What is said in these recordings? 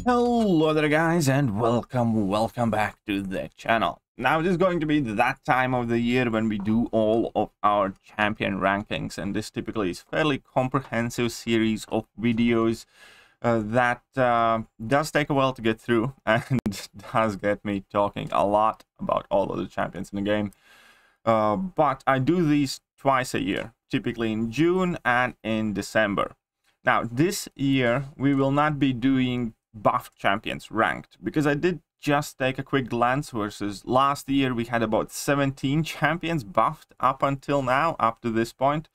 Hello there guys, and welcome back to the channel. Now this is going to be that time of the year when we do all of our champion rankings, and this typically is fairly comprehensive series of videos that does take a while to get through and does get me talking a lot about all of the champions in the game. But I do these twice a year, typically in June and in December. Now this year we will not be doing buffed champions ranked, because I did just take a quick glance versus last year. We had about 17 champions buffed up until now, up to this point.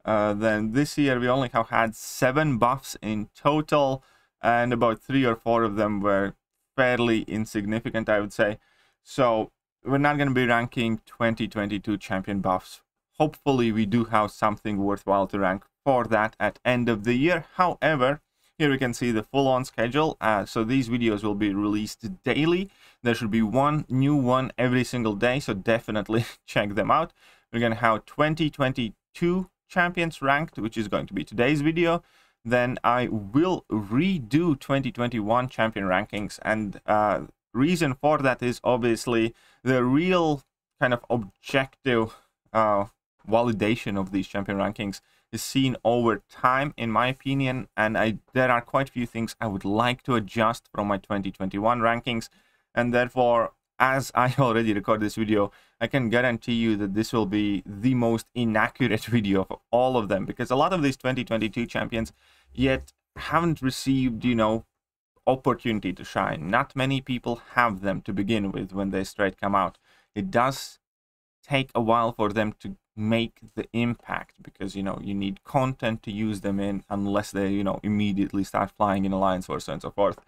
Then this year we only have had 7 buffs in total, and about 3 or 4 of them were fairly insignificant, I would say. So we're not going to be ranking 2022 champion buffs. Hopefully we do have something worthwhile to rank for that at end of the year. However, here we can see the full-on schedule. So these videos will be released daily. There should be one new one every single day, so definitely check them out. We're going to have 2022 champions ranked, which is going to be today's video. Then I will redo 2021 champion rankings, and reason for that is obviously the real kind of objective validation of these champion rankings is seen over time, in my opinion, and there are quite a few things I would like to adjust from my 2021 rankings, and therefore, as I already recorded this video, I can guarantee you that this will be the most inaccurate video of all of them, because a lot of these 2022 champions yet haven't received, you know, opportunity to shine. Not many people have them to begin with when they straight come out. It does take a while for them to make the impact, because you know you need content to use them in, unless they immediately start flying in Alliance Wars and so forth.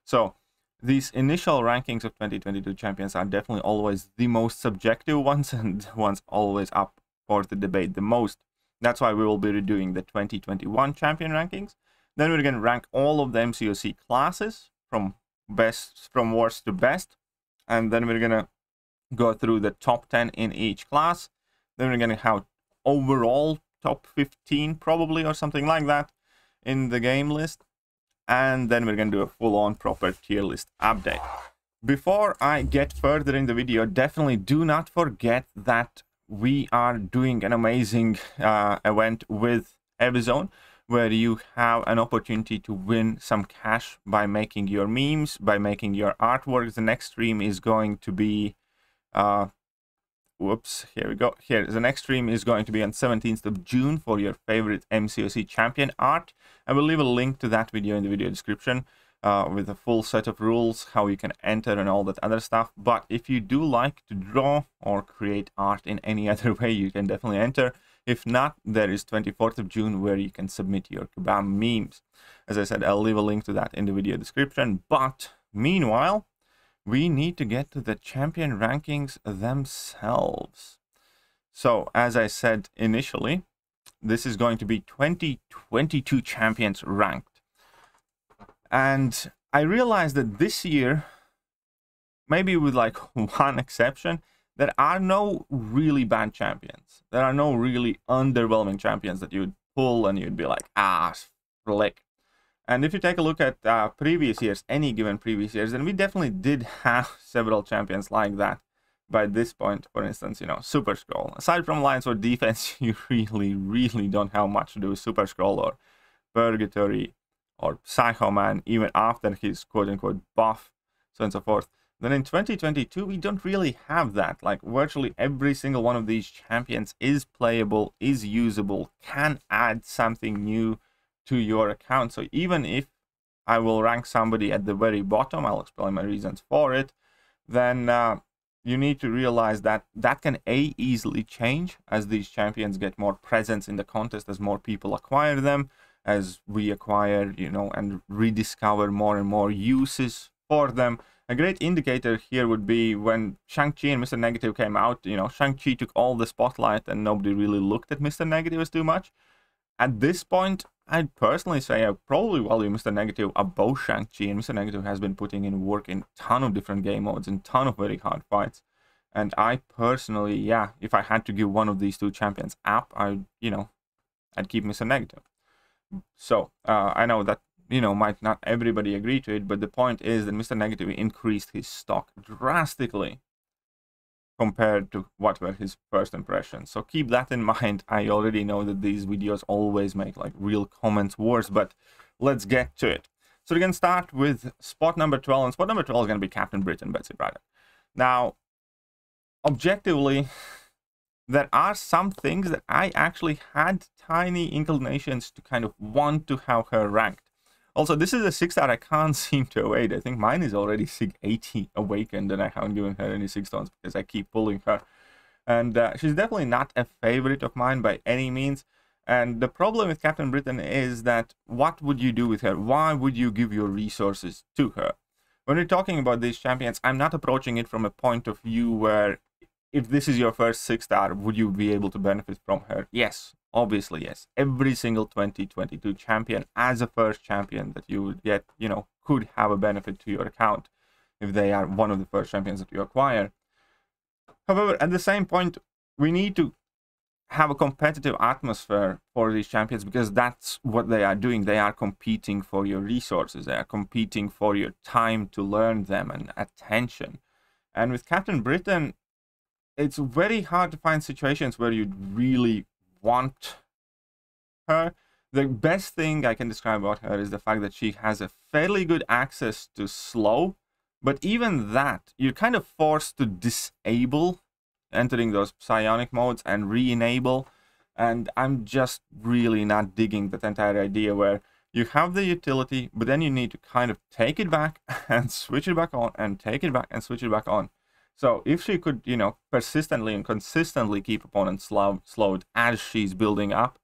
So these initial rankings of 2022 champions are definitely always the most subjective ones, and ones always up for the debate the most. That's why we will be redoing the 2021 champion rankings. Then we're going to rank all of the MCOC classes from worst to best, and then we're going to go through the top 10 in each class. Then we're going to have overall top 15 probably, or something like that, in the game list. And then we're going to do a full-on proper tier list update. Before I get further in the video, definitely do not forget that we are doing an amazing event with Evizone, where you have an opportunity to win some cash by making your memes, by making your artwork. The next stream is going to be here we go. Here, the next stream is going to be on 17th of June for your favorite MCOC champion art. I will leave a link to that video in the video description with a full set of rules, how you can enter and all that other stuff. But if you do like to draw or create art in any other way, you can definitely enter. If not, there is 24th of June where you can submit your Kabam memes. As I said, I'll leave a link to that in the video description. But meanwhile, we need to get to the champion rankings themselves. So, as I said initially, this is going to be 2022 champions ranked. And I realized that this year, maybe with like one exception, there are no really bad champions. There are no really underwhelming champions that you would pull and you'd be like, ah, flick. And if you take a look at previous years, any given previous years, then we definitely did have several champions like that by this point. For instance, Super Scroll. Aside from Alliance or defense, you really don't have much to do with Super Scroll or Purgatory or Psycho Man, even after his quote-unquote buff, so on and so forth. Then in 2022, we don't really have that. Like, virtually every single one of these champions is playable, is usable, can add something new to your account. So even if I will rank somebody at the very bottom, I'll explain my reasons for it, then you need to realize that that can easily change as these champions get more presence in the contest, as more people acquire them, as we acquire, and rediscover more and more uses for them. A great indicator here would be when Shang-Chi and Mr. Negative came out. Shang-Chi took all the spotlight and nobody really looked at Mr. Negative as too much. At this point, I'd personally say I probably value Mr. Negative above Shang-Chi, and Mr. Negative has been putting in work in a ton of different game modes and ton of very hard fights. And I personally, yeah, if I had to give one of these two champions up, I'd keep Mr. Negative. So I know that you know, might not everybody agree to it, but the point is that Mr. Negative increased his stock drastically compared to what were his first impressions. So keep that in mind. I already know that these videos always make like real comments worse, but let's get to it. So we can start with spot number 12, and spot number 12 is going to be Captain Britain, Betsy Braddock. Now, objectively, there are some things that I actually had tiny inclinations to kind of want to have her ranked. Also, this is a 6-star I can't seem to await. I think mine is already SIG 80 awakened, and I haven't given her any 6 stones because I keep pulling her. And she's definitely not a favorite of mine by any means. And the problem with Captain Britain is that what would you do with her? Why would you give your resources to her? When we're talking about these champions, I'm not approaching it from a point of view where if this is your first 6-star, would you be able to benefit from her? Yes, obviously yes. Every single 2022 champion as a first champion that you would get, you know, could have a benefit to your account if they are one of the first champions that you acquire. However, at the same point, we need to have a competitive atmosphere for these champions because that's what they are doing. They are competing for your resources. They are competing for your time to learn them and attention. And with Captain Britain, it's very hard to find situations where you really want her. The best thing I can describe about her is the fact that she has a fairly good access to slow, but even that, you're kind of forced to disable entering those psionic modes and re-enable, and I'm just really not digging that entire idea where you have the utility, but then you need to kind of take it back and switch it back on, and take it back and switch it back on. So if she could, you know, persistently and consistently keep opponents slowed as she's building up,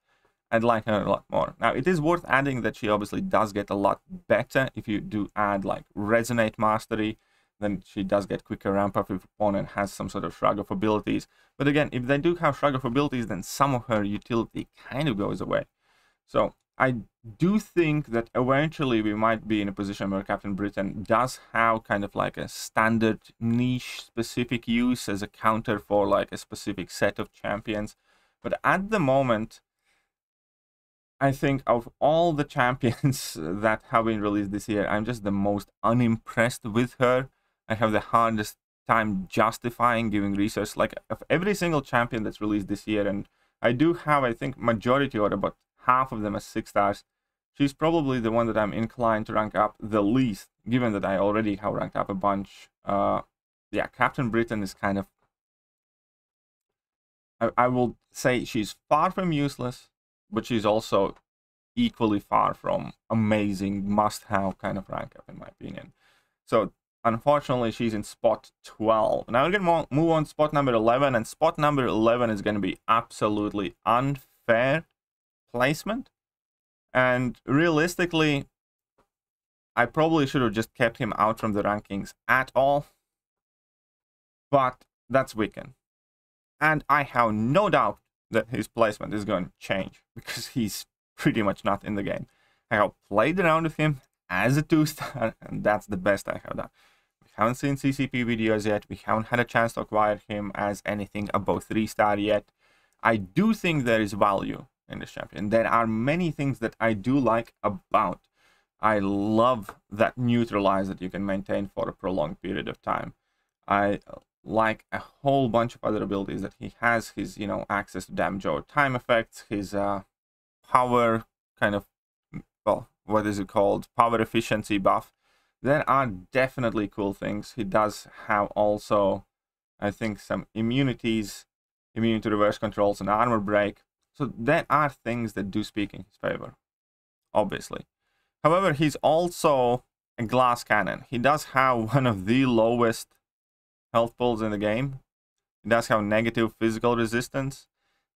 I'd like her a lot more. Now, it is worth adding that she obviously does get a lot better if you do add like Resonate Mastery. Then she does get quicker ramp up if opponent has some sort of Shrug of Abilities. But again, if they do have Shrug of Abilities, then some of her utility kind of goes away. So I do think that eventually we might be in a position where Captain Britain does have kind of like a standard niche specific use as a counter for like a specific set of champions. But at the moment, I think of all the champions that have been released this year, I'm just the most unimpressed with her. I have the hardest time justifying giving research. Like of every single champion that's released this year, and I do have, I think, majority or about half of them as 6 stars. She's probably the one that I'm inclined to rank up the least, given that I already have ranked up a bunch. Yeah, Captain Britain is kind of, I will say she's far from useless, but she's also equally far from amazing, must-have kind of rank up, in my opinion. So unfortunately, she's in spot 12. Now we're going to move on to spot number 11, and spot number 11 is going to be absolutely unfair placement. And realistically, I probably should have just kept him out from the rankings at all. But that's Wiccan. And I have no doubt that his placement is going to change because he's pretty much not in the game. I have played around with him as a 2-star, and that's the best I have done. We haven't seen CCP videos yet. We haven't had a chance to acquire him as anything above 3-star yet. I do think there is value in this champion. There are many things that I do like about. I love that neutralize that you can maintain for a prolonged period of time. I like a whole bunch of other abilities that he has. His, you know, access to damage over time effects, his power kind of, well, what is it called? Power efficiency buff. There are definitely cool things. He does have also, I think, some immunities, immune to reverse controls and armor break. So there are things that do speak in his favor, obviously. However, he's also a glass cannon. He does have one of the lowest health pulls in the game. He does have negative physical resistance.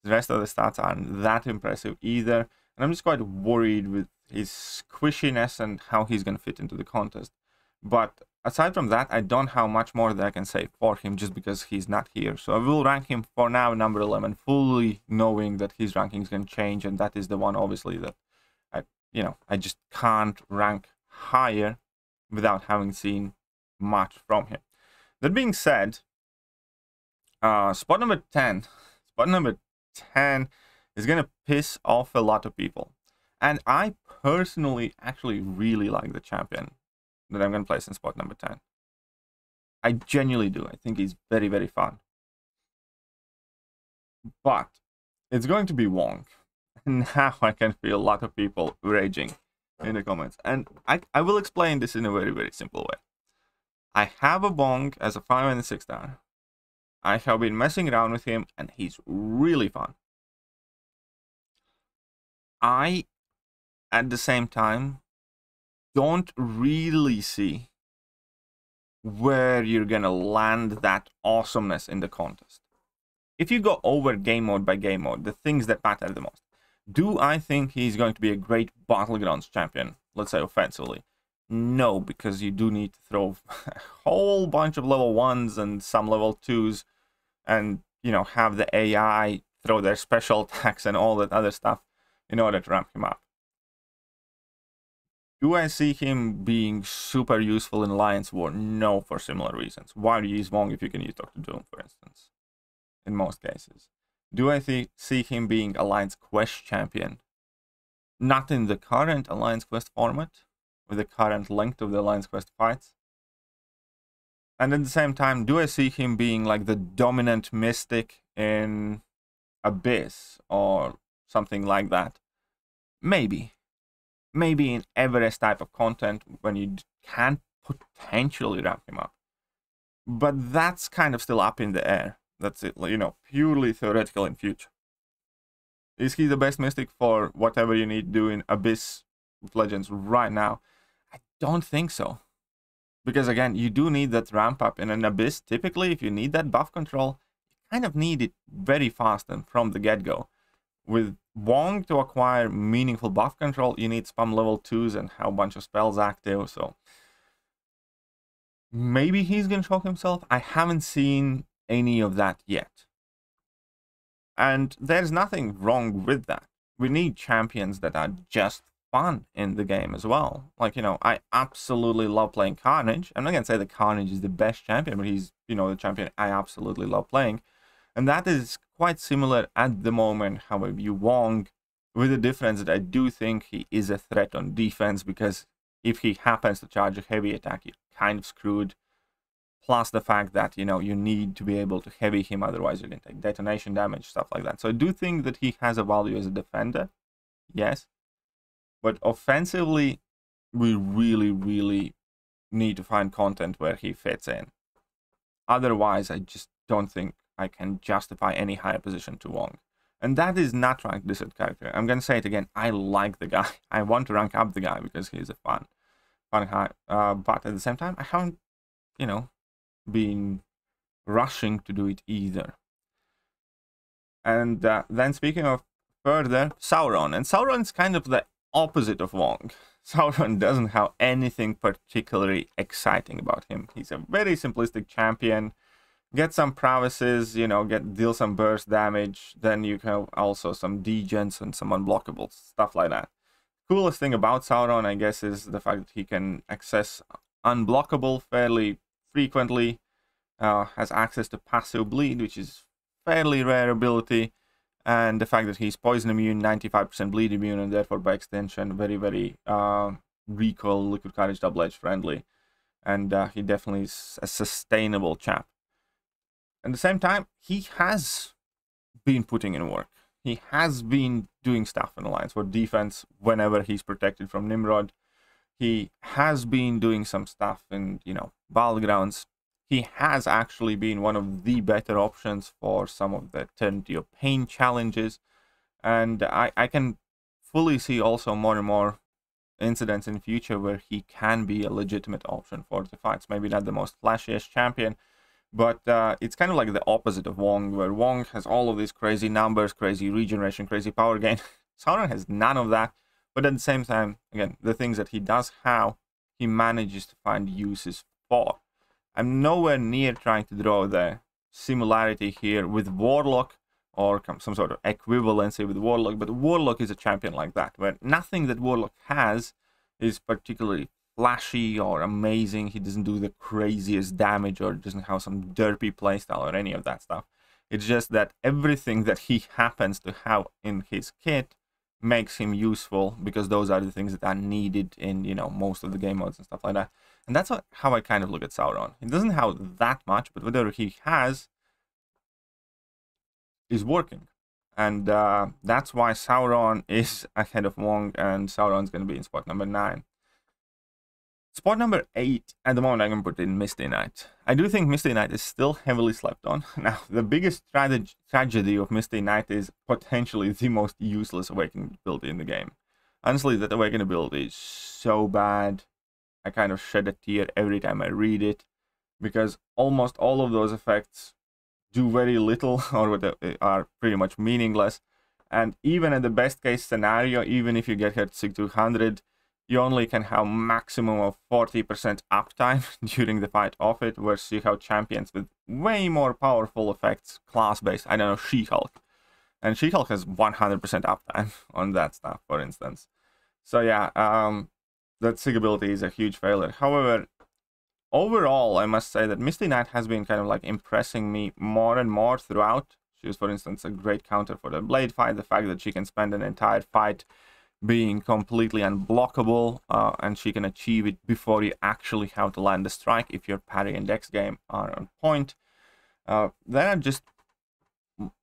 The rest of the stats aren't that impressive either. And I'm just quite worried with his squishiness and how he's going to fit into the contest. But aside from that, I don't have much more that I can say for him just because he's not here. So I will rank him for now number 11, fully knowing that his ranking is going to change. And that is the one, obviously, that I just can't rank higher without having seen much from him. That being said, spot number 10 is going to piss off a lot of people. And I personally actually really like the champion that I'm going to place in spot number 10. I genuinely do. I think he's very, very fun. But it's going to be Wong. And now I can feel a lot of people raging in the comments. And I will explain this in a very, very simple way. I have a Wong as a 5 and a 6 star. I have been messing around with him and he's really fun. I, at the same time, don't really see where you're gonna land that awesomeness in the contest. If you go over game mode by game mode, the things that matter the most, do I think he's going to be a great Battlegrounds champion, let's say offensively? No, because you do need to throw a whole bunch of level 1s and some level 2s and, you know, have the AI throw their special attacks and all that other stuff in order to ramp him up. Do I see him being super useful in Alliance War? No, for similar reasons. Why do you use Wong if you can use Dr. Doom, for instance? In most cases. Do I see him being Alliance Quest champion? Not in the current Alliance Quest format, with the current length of the Alliance Quest fights. And at the same time, do I see him being like the dominant mystic in Abyss or something like that? Maybe. Maybe in Everest type of content when you can potentially ramp him up. But that's kind of still up in the air. That's it, you know, purely theoretical in future. Is he the best mystic for whatever you need to do in Abyss with Legends right now? I don't think so. Because again, you do need that ramp up in an Abyss. Typically, if you need that buff control, you kind of need it very fast and from the get-go. With Wong to acquire meaningful buff control, you need spam level 2s and have a bunch of spells active, so maybe he's gonna show himself. I haven't seen any of that yet. And there's nothing wrong with that. We need champions that are just fun in the game as well. Like, you know, I absolutely love playing Carnage. I'm not gonna say that Carnage is the best champion, but he's, you know, the champion I absolutely love playing. And that is quite similar at the moment how I view Wong, with the difference that I do think he is a threat on defense, because if he happens to charge a heavy attack, you're kind of screwed. Plus the fact that, you know, you need to be able to heavy him, otherwise you're going to take detonation damage, stuff like that. So I do think that he has a value as a defender, yes. But offensively, we really, really need to find content where he fits in. Otherwise, I just don't think I can justify any higher position to Wong. And that is not trying to diss at character. I'm going to say it again. I like the guy. I want to rank up the guy because he's a fun guy. But at the same time, I haven't, you know, been rushing to do it either. And then speaking of further, SAURON. And SAURON's kind of the opposite of Wong. SAURON doesn't have anything particularly exciting about him. He's a very simplistic champion. Get some prowesses, you know, deal some burst damage. Then you have also some degens and some unblockables, stuff like that. Coolest thing about SAURON, I guess, is the fact that he can access unblockable fairly frequently. Has access to passive bleed, which is fairly rare ability. And the fact that he's poison immune, 95% bleed immune, and therefore by extension very, very recoil, liquid courage, double edge friendly. And he definitely is a sustainable chap. At the same time, he has been putting in work. He has been doing stuff in Alliance for defense whenever he's protected from Nimrod. He has been doing some stuff in, you know, Battlegrounds. He has actually been one of the better options for some of the Eternity of Pain challenges. And I can fully see also more and more incidents in future where he can be a legitimate option for the fights. Maybe not the most flashiest champion, but it's kind of like the opposite of Wong, where Wong has all of these crazy numbers, crazy regeneration, crazy power gain. SAURON has none of that, but at the same time, again, the things that he does have, he manages to find uses for. I'm nowhere near trying to draw the similarity here with Warlock or some sort of equivalency with Warlock, but Warlock is a champion like that, where nothing that Warlock has is particularly flashy or amazing. He doesn't do the craziest damage or doesn't have some derpy playstyle or any of that stuff. It's just that everything that he happens to have in his kit makes him useful, because those are the things that are needed in, you know, most of the game modes and stuff like that. And that's how I kind of look at SAURON. He doesn't have that much, but whatever he has is working. And that's why SAURON is ahead of Wong, and SAURON's going to be in spot number 9. Spot number 8, at the moment I'm going to put in Misty Knight. I do think Misty Knight is still heavily slept on. Now, the biggest tragedy of Misty Knight is potentially the most useless Awakening build in the game. Honestly, that Awakening build is so bad. I kind of shed a tear every time I read it, because almost all of those effects do very little, or are pretty much meaningless. And even in the best case scenario, even if you get hit 200, you only can have maximum of 40% uptime during the fight of it, whereas you have champions with way more powerful effects, class-based. I don't know, She-Hulk. And She-Hulk has 100% uptime on that stuff, for instance. So yeah, that SIG ability is a huge failure. However, overall, I must say that Misty Knight has been kind of like impressing me more and more throughout. She was, for instance, a great counter for the Blade fight. The fact that she can spend an entire fight being completely unblockable, and she can achieve it before you actually have to land the strike if your parry and dex game are on point. There are just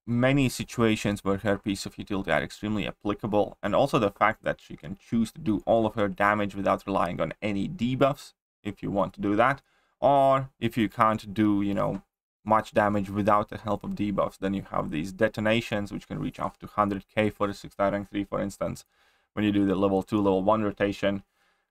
many situations where her piece of utility are extremely applicable, and also the fact that she can choose to do all of her damage without relying on any debuffs, if you want to do that, or if you can't do, you know, much damage without the help of debuffs, then you have these detonations, which can reach up to 100k for a 6-star rank 3, for instance, when you do the level 2, level 1 rotation.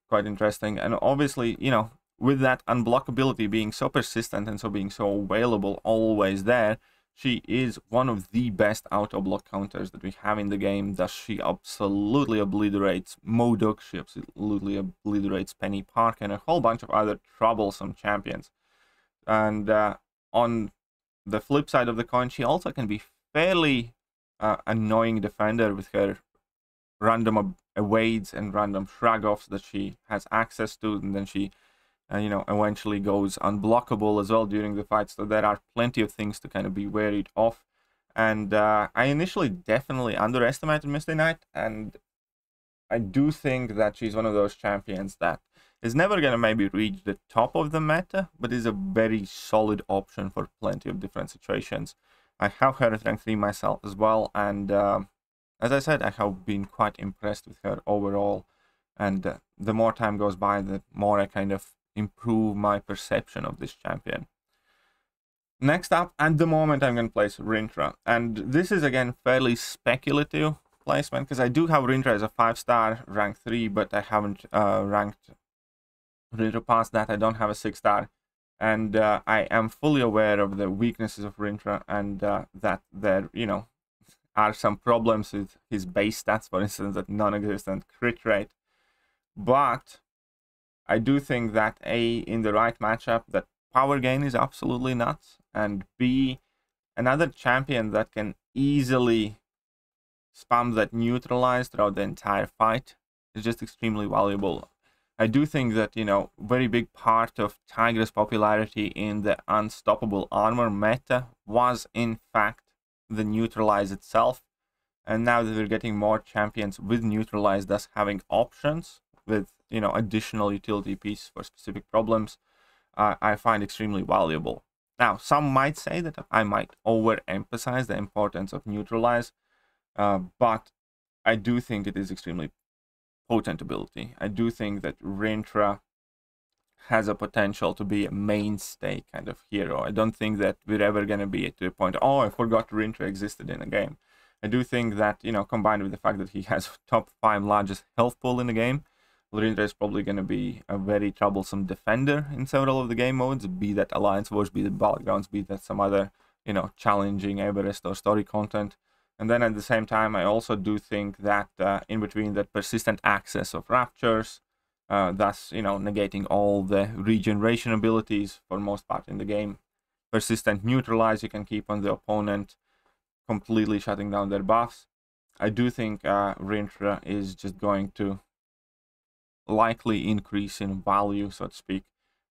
Quite interesting. And obviously, you know, with that unblockability being so persistent and so being so available, always there, she is one of the best auto-block counters that we have in the game. Thus, she absolutely obliterates Modok, she absolutely obliterates Penny Park, and a whole bunch of other troublesome champions. And on the flip side of the coin, she also can be fairly annoying defender with her random evades and random shrug-offs that she has access to, and then she you know, eventually goes unblockable as well during the fight. So there are plenty of things to kind of be wary of. And I initially definitely underestimated Misty Knight, and I do think that she's one of those champions that is never going to maybe reach the top of the meta, but is a very solid option for plenty of different situations. I have her at rank 3 myself as well, and as I said, I have been quite impressed with her overall. And the more time goes by, the more I kind of improve my perception of this champion. Next up, at the moment, I'm going to place Rintrah. And this is, again, fairly speculative placement, because I do have Rintrah as a 5-star, rank 3, but I haven't ranked Rintrah past that. I don't have a 6-star. And I am fully aware of the weaknesses of Rintrah, and that there, you know, are some problems with his base stats, for instance, that non-existent crit rate. But I do think that A, in the right matchup, that power gain is absolutely nuts, and B, another champion that can easily spam that neutralize throughout the entire fight is just extremely valuable. I do think that, you know, very big part of Tiger's popularity in the unstoppable armor meta was in fact the neutralize itself, and now that we're getting more champions with neutralize, thus having options with, you know, additional utility piece for specific problems, I find extremely valuable. Now, some might say that I might overemphasize the importance of neutralize, but I do think it is extremely potent ability. I do think that Rintrah has a potential to be a mainstay kind of hero. I don't think that we're ever going to be to a point, oh, I forgot Rintrah existed in a game. I do think that, you know, combined with the fact that he has top 5 largest health pool in the game, Rintrah is probably going to be a very troublesome defender in several of the game modes, be that Alliance Wars, be that Battlegrounds, be that some other, you know, challenging Everest or story content. And then at the same time, I also do think that in between that persistent access of Raptures, thus, you know, negating all the regeneration abilities for most part in the game, persistent neutralize you can keep on the opponent, completely shutting down their buffs. I do think Rintrah is just going to likely increase in value, so to speak,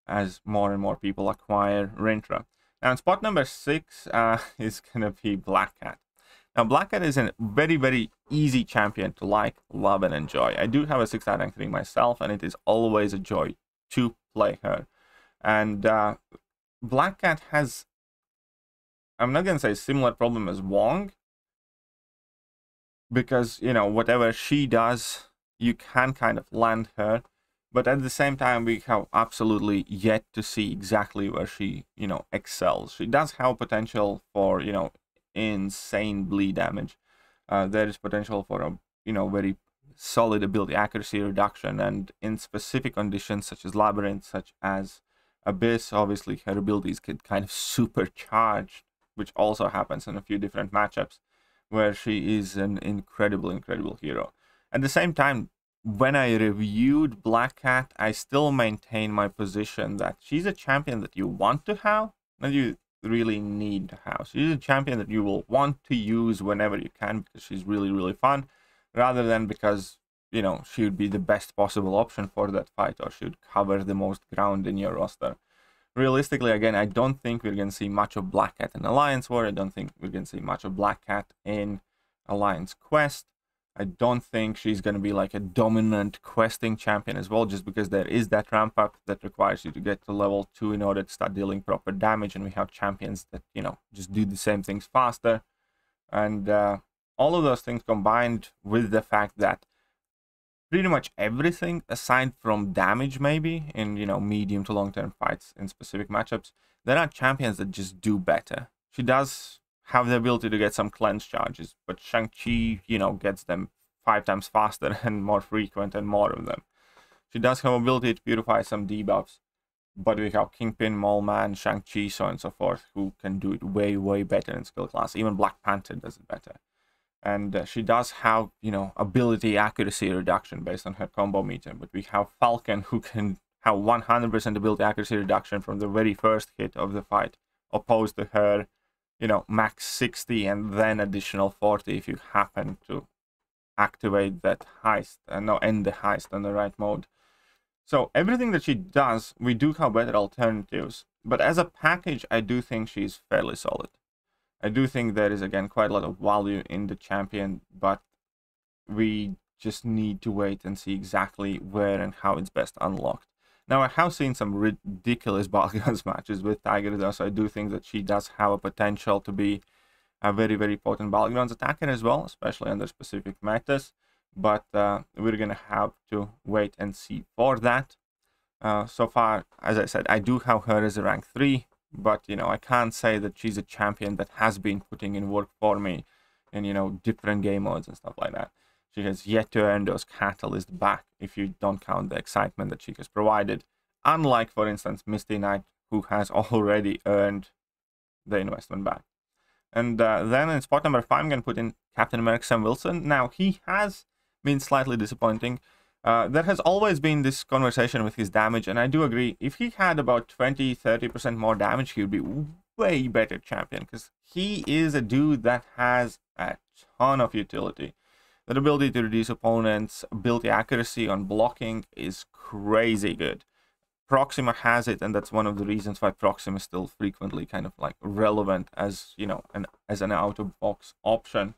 as more and more people acquire Rintrah. Now, in spot number 6 is going to be Black Cat. Now, Black Cat is a very, very easy champion to like, love, and enjoy. I do have a 6-star rank 3 myself, and it is always a joy to play her. And Black Cat has, I'm not going to say similar problem as Wong, because, you know, whatever she does, you can kind of land her. But at the same time, we have absolutely yet to see exactly where she, you know, excels. She does have potential for, you know, insane bleed damage. There is potential for a, you know, very solid ability accuracy reduction, and in specific conditions such as Labyrinth, such as Abyss, obviously her abilities get kind of supercharged, which also happens in a few different matchups where she is an incredible hero. At the same time, when I reviewed Black Cat, I still maintain my position that she's a champion that you want to have, and you really need to have. She's a champion that you will want to use whenever you can, because she's really fun, rather than because, you know, she would be the best possible option for that fight, or she would cover the most ground in your roster. Realistically, again, I don't think we're going to see much of Black Cat in Alliance War. I don't think we're going to see much of Black Cat in Alliance Quest. I don't think she's going to be like a dominant questing champion as well, just because there is that ramp up that requires you to get to level 2 in order to start dealing proper damage, and we have champions that, you know, just do the same things faster. And all of those things combined with the fact that pretty much everything aside from damage, maybe in, you know, medium to long-term fights in specific matchups, there are champions that just do better. She does have the ability to get some cleanse charges, but Shang-Chi, you know, gets them 5 times faster and more frequent and more of them. She does have ability to purify some debuffs, but we have Kingpin, Mole Man, Shang-Chi, so on and so forth, who can do it way better in skill class. Even Black Panther does it better. And she does have, you know, ability accuracy reduction based on her combo meter. But we have Falcon, who can have 100% ability accuracy reduction from the very first hit of the fight, opposed to her, you know, max 60 and then additional 40 if you happen to activate that heist and end the heist on the right mode. So everything that she does, we do have better alternatives. But as a package, I do think she's fairly solid. I do think there is, again, quite a lot of value in the champion, but we just need to wait and see exactly where and how it's best unlocked. Now, I have seen some ridiculous Battlegrounds matches with Thekiryu, so I do think that she does have a potential to be a very potent Battlegrounds attacker as well, especially under specific metas. But we're going to have to wait and see for that. So far, as I said, I do have her as a rank 3. But, you know, I can't say that she's a champion that has been putting in work for me in, you know, different game modes and stuff like that. She has yet to earn those catalysts back, if you don't count the excitement that she has provided. Unlike, for instance, Misty Knight, who has already earned the investment back. And then in spot number 5, I'm going to put in Captain America Sam Wilson. Now, he has been slightly disappointing. There has always been this conversation with his damage, and I do agree, if he had about 20-30% more damage, he would be way better champion, because he is a dude that has a ton of utility. That ability to reduce opponents' ability accuracy on blocking is crazy good. Proxima has it, and that's one of the reasons why Proxima is still frequently kind of like relevant as, you know, as an out-of-box option.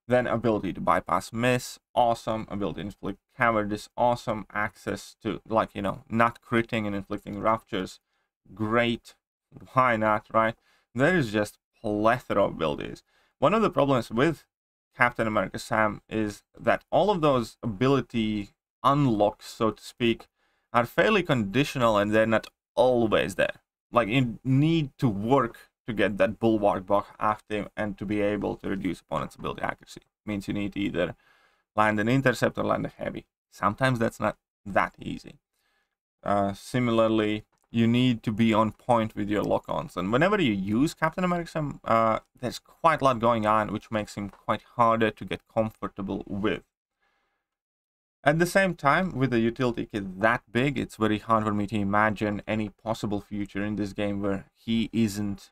Then ability to bypass miss, awesome. Ability to inflict cowardice, awesome. Access to, like, you know, not critting and inflicting ruptures, great. Why not, right? There is just plethora of abilities. One of the problems with Captain America Sam is that all of those ability unlocks, so to speak, are fairly conditional, and they're not always there. Like, you need to work to get that bulwark buff active and to be able to reduce opponent's ability accuracy. Means you need to either land an intercept or land a heavy. Sometimes that's not that easy. Similarly, you need to be on point with your lock-ons. And whenever you use Captain America, there's quite a lot going on, which makes him quite harder to get comfortable with. At the same time, with the utility kit that big, it's very hard for me to imagine any possible future in this game where he isn't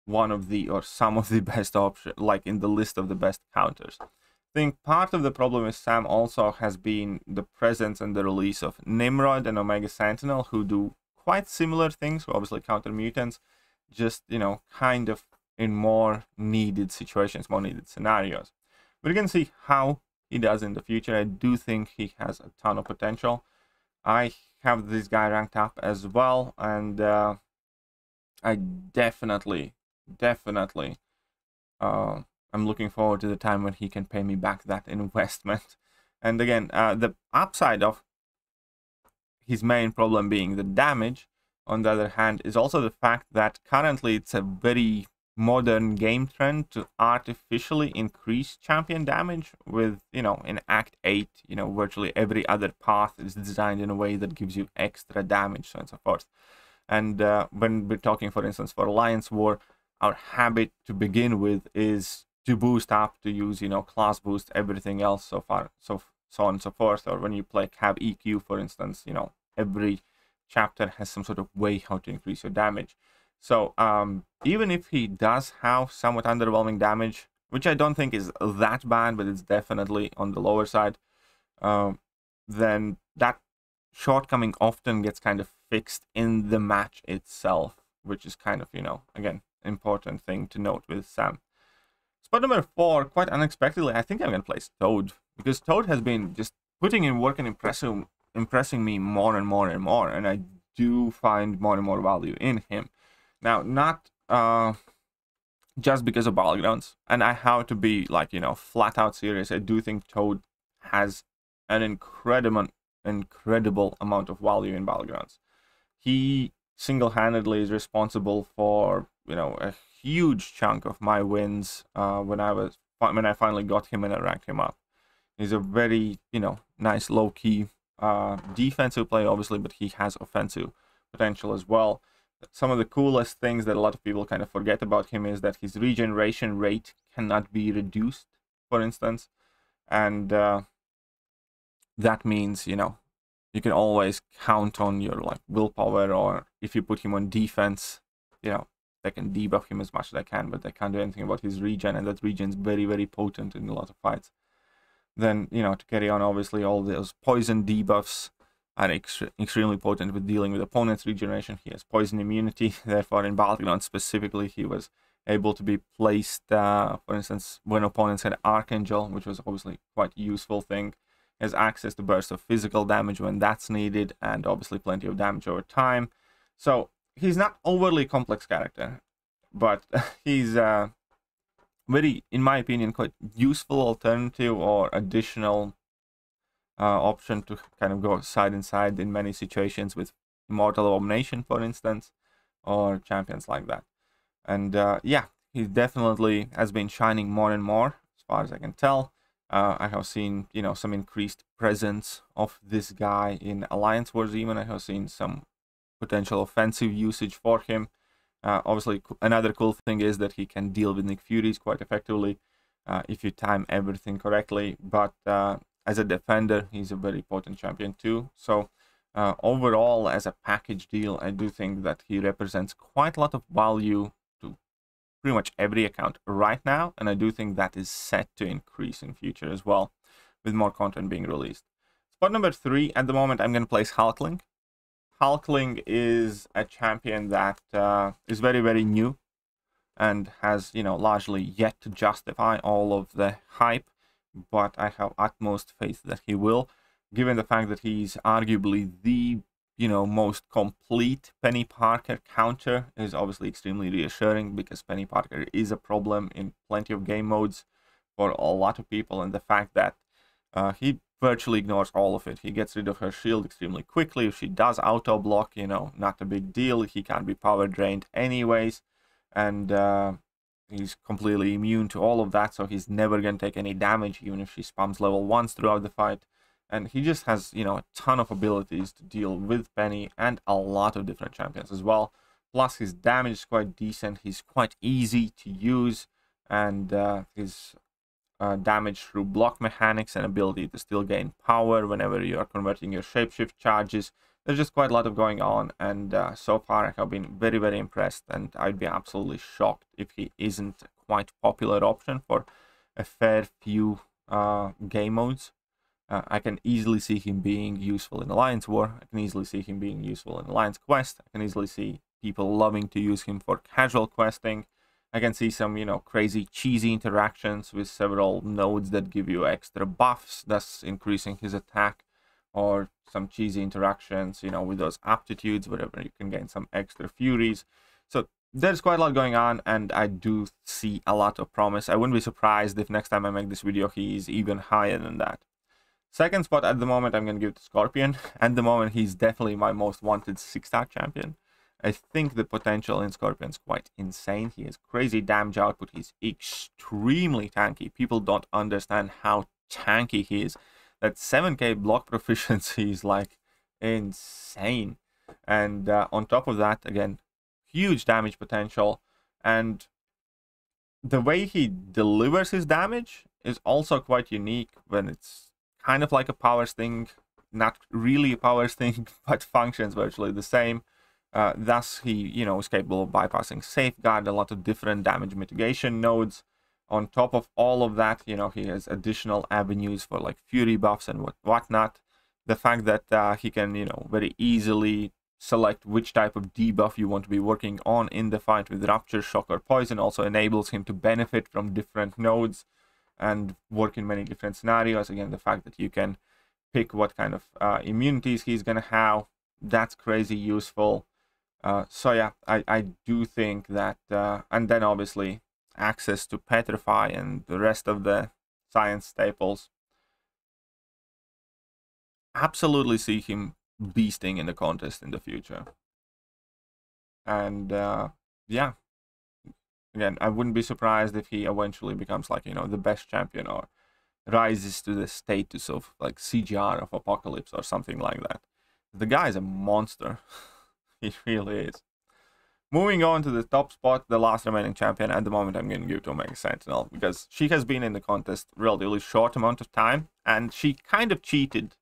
one of the, or some of the best options, like in the list of the best counters. I think part of the problem with Sam also has been the presence and the release of Nimrod and Omega Sentinel, who do quite similar things, who obviously counter mutants, just, you know, kind of in more needed situations, more needed scenarios. We're going to see how he does in the future. I do think he has a ton of potential. I have this guy ranked up as well, and I definitely, I'm looking forward to the time when he can pay me back that investment. And again, the upside of his main problem being the damage, on the other hand, is also the fact that currently it's a very modern game trend to artificially increase champion damage with, you know, in Act 8, you know, virtually every other path is designed in a way that gives you extra damage, so on and so forth. And when we're talking, for instance, for Alliance War, our habit to begin with is to boost up, to use, you know, class boost, everything else so on and so forth. Or when you play Cab EQ, for instance, you know, every chapter has some sort of way how to increase your damage. So even if he does have somewhat underwhelming damage, which I don't think is that bad, but it's definitely on the lower side, then that shortcoming often gets kind of fixed in the match itself, which is kind of, you know, again, important thing to note with Sam. Spot number 4, quite unexpectedly, I think I'm going to place Toad, because Toad has been just putting in work and impressing me more and more and more, and I do find more and more value in him. Now, not just because of Battlegrounds, and I have to be, like, you know, flat out serious. I do think Toad has an incredible amount of value in Battlegrounds. He single-handedly is responsible for, you know, a huge chunk of my wins when I finally got him and I ranked him up. He's a very, you know, nice low-key defensive player, obviously, but he has offensive potential as well. Some of the coolest things that a lot of people kind of forget about him is that his regeneration rate cannot be reduced, for instance, and that means, you know, you can always count on your, like, willpower, or if you put him on defense, you know, they can debuff him as much as they can, but they can't do anything about his regen, and that regen is very, very potent in a lot of fights. Then, you know, to carry on, obviously, all those poison debuffs are extremely potent with dealing with opponent's regeneration. He has poison immunity, therefore in Battleground specifically, he was able to be placed, for instance, when opponents had Archangel, which was obviously quite a useful thing. He has access to bursts of physical damage when that's needed, and obviously plenty of damage over time. So he's not overly complex character, but he's very, in my opinion, quite useful alternative or additional option to kind of go side and side in many situations with Immortal Abomination, for instance, or champions like that. And yeah, he definitely has been shining more and more, as far as I can tell. I have seen, you know, some increased presence of this guy in Alliance Wars even. I have seen some potential offensive usage for him. Obviously, another cool thing is that he can deal with Nick Furies quite effectively if you time everything correctly. But as a defender, he's a very potent champion too. So overall, as a package deal, I do think that he represents quite a lot of value to pretty much every account right now, and I do think that is set to increase in future as well, with more content being released. Spot number 3, at the moment, I'm going to place Hulkling. Hulkling is a champion that is very, very new and has, you know, largely yet to justify all of the hype, but I have utmost faith that he will, given the fact that he's arguably the, you know, most complete Penny Parker counter. Is obviously extremely reassuring, because Penny Parker is a problem in plenty of game modes for a lot of people, and the fact that he virtually ignores all of it. He gets rid of her shield extremely quickly. If she does auto block, you know, not a big deal. He can't be power drained anyways, and he's completely immune to all of that, so he's never going to take any damage, even if she spams level 1s throughout the fight. And he just has, you know, a ton of abilities to deal with Penny and a lot of different champions as well. Plus, his damage is quite decent. He's quite easy to use, and his damage through block mechanics and ability to still gain power whenever you are converting your shapeshift charges. There's just quite a lot of going on, and so far I have been very, very impressed, and I'd be absolutely shocked if he isn't a quite popular option for a fair few game modes. I can easily see him being useful in Alliance War. I can easily see him being useful in Alliance Quest. I can easily see people loving to use him for casual questing. I can see some, you know, crazy cheesy interactions with several nodes that give you extra buffs, thus increasing his attack, or some cheesy interactions, you know, with those aptitudes, whatever, you can gain some extra furies. So there's quite a lot going on, and I do see a lot of promise. I wouldn't be surprised if next time I make this video, he's even higher than that. Second spot at the moment, I'm going to give it to Scorpion. At the moment, he's definitely my most wanted 6-star champion. I think the potential in Scorpion is quite insane. He has crazy damage output. He's extremely tanky. People don't understand how tanky he is. That 7k block proficiency is like insane. And on top of that, again, huge damage potential. And the way he delivers his damage is also quite unique, when it's kind of like a power sting, not really a power sting, but functions virtually the same. Thus, he, you know, is capable of bypassing Safeguard, a lot of different damage mitigation nodes. On top of all of that, you know, he has additional avenues for like Fury buffs and whatnot. The fact that he can, you know, very easily select which type of debuff you want to be working on in the fight with Rupture, Shock, or Poison also enables him to benefit from different nodes and work in many different scenarios. Again, the fact that you can pick what kind of immunities he's gonna have, that's crazy useful. So yeah, I do think that, and then obviously access to Petrify and the rest of the science staples. Absolutely see him beasting in the contest in the future. And yeah, again, I wouldn't be surprised if he eventually becomes like, you know, the best champion, or rises to the status of like CGR of Apocalypse or something like that. The guy is a monster. He really is. Moving on to the top spot, the last remaining champion. At the moment, I'm going to give it to Omega Sentinel, because she has been in the contest relatively short amount of time, and she kind of cheated,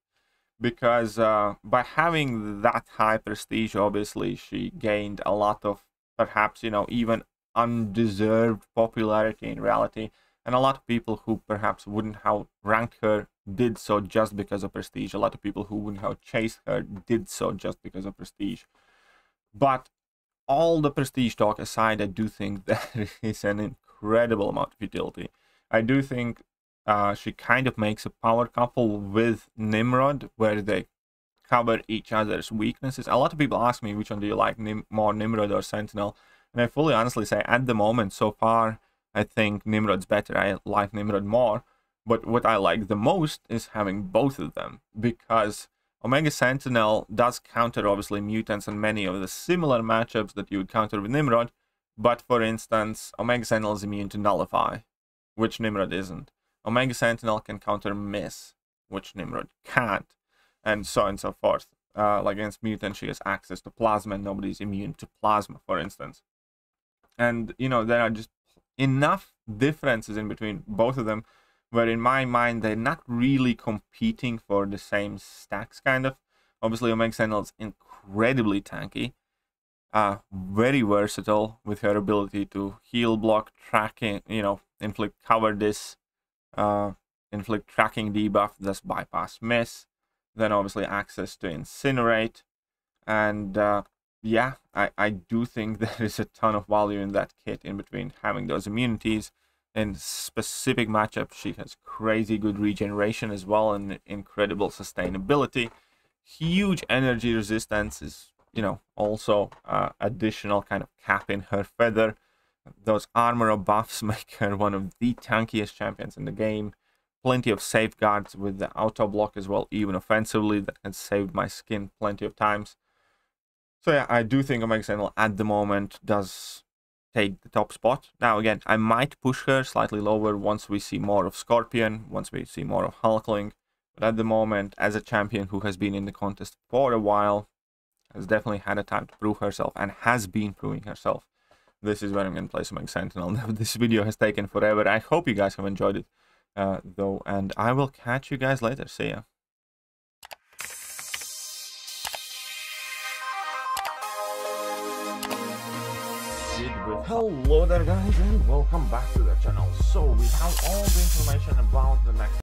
because by having that high prestige, obviously, she gained a lot of, perhaps, you know, even undeserved popularity in reality, and a lot of people who perhaps wouldn't have ranked her did so just because of prestige. A lot of people who wouldn't have chased her did so just because of prestige. But all the prestige talk aside, I do think there is an incredible amount of utility. I do think she kind of makes a power couple with Nimrod, where they cover each other's weaknesses. A lot of people ask me, which one do you like more, Nimrod or Sentinel? And I fully honestly say, at the moment, so far, I think Nimrod's better. I like Nimrod more. But what I like the most is having both of them, because Omega Sentinel does counter, obviously, mutants and many of the similar matchups that you would counter with Nimrod. But, for instance, Omega Sentinel is immune to Nullify, which Nimrod isn't. Omega Sentinel can counter Miss, which Nimrod can't, and so on and so forth. Like against mutants, she has access to Plasma, and nobody's immune to Plasma, for instance. And, you know, there are just enough differences in between both of them, where in my mind, they're not really competing for the same stacks, kind of. Obviously, Omega Sentinel is incredibly tanky, very versatile with her ability to heal, block, tracking, you know, inflict cowardice, inflict tracking debuff, thus bypass miss. Then obviously access to incinerate. And yeah, I do think there is a ton of value in that kit, in between having those immunities. In specific matchups, she has crazy good regeneration as well, and incredible sustainability. Huge energy resistance is, you know, also additional kind of cap in her feather. Those armor buffs make her one of the tankiest champions in the game. Plenty of safeguards with the auto block as well, even offensively, that has saved my skin plenty of times. So yeah, I do think Omega Sentinel at the moment does take the top spot. Now again, I might push her slightly lower once we see more of Scorpion, once we see more of Hulkling. But at the moment, as a champion who has been in the contest for a while, has definitely had a time to prove herself, and has been proving herself, this is where I'm going to place Omega Sentinel. This video has taken forever. I hope you guys have enjoyed it, though, and I will catch you guys later. See ya. Hello there, guys, and welcome back to the channel. So we have all the information about the next